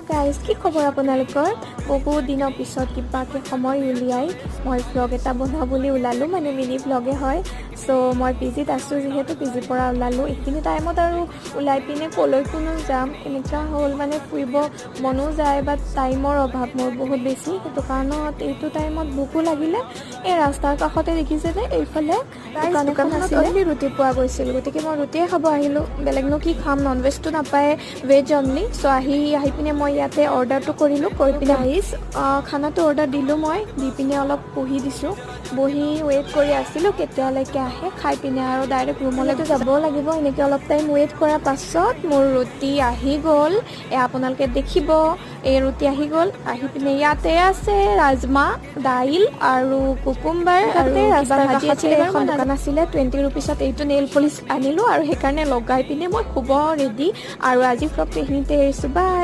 Guys, কি খবৰ আপোনালোকৰ? বহুত দিনৰ পিছত কিবাকৈ সময় উলিয়াই মই ভ্লগ এটা বনাওঁ বুলি ওলালোঁ, মানে মিনি ভ্লগে হয়। চ' মই পিজিত আছোঁ, যিহেতু পিজিৰ পৰা ওলালোঁ। এইখিনি টাইমত আৰু ওলাই পিনে ক'লৈকোনো যাম, এনেকুৱা হ'ল। মানে ফুৰিব মনো যায়, বাট টাইমৰ অভাৱ মোৰ বহুত বেছি। সেইটো কাৰণত এইটো টাইমত ভোকো লাগিলে। এই ৰাস্তাৰ কাষতে দেখিছে যে এইফালে দোকানখনত অনলি ৰুটি পোৱা গৈছিল, গতিকে মই ৰুটিয়ে খাব আহিলোঁ। বেলেগনো কি খাম, নন ভেজটো নাপায়, ভেজ অনলি। চ' আহি পিনে মই ইয়াতে অৰ্ডাৰটো কৰিলোঁ। কৰি পিনে খানাটো অৰ্ডাৰ দিলোঁ। মই দি পিনে অলপ বহি দিছোঁ, বহি ৱেইট কৰি আছিলোঁ কেতিয়ালৈকে আহে। খাই পিনে আৰু ডাইৰেক্ট ৰুমলৈতো যাবও লাগিব। এনেকৈ অলপ টাইম ৱেইট কৰাৰ পাছত মোৰ ৰুটি আহি গ'ল। আপোনালোকে দেখিব, এই ৰুটি আহি গ'ল। আহি পিনে ইয়াতে আছে ৰাজমাহ, দাইল আৰু কুকুম্বাৰ আৰু ৰাস্তাৰ কাষতে এখন দোকান আছিলে 20 ৰুপিছত। এইটো নেইল পলিচ আনিলোঁ আৰু সেইকাৰণে লগাই পিনে মই শুব ৰেডি। আৰু আজি ভ্লগটো এইখিনিতে এৰিছোঁ, বাই।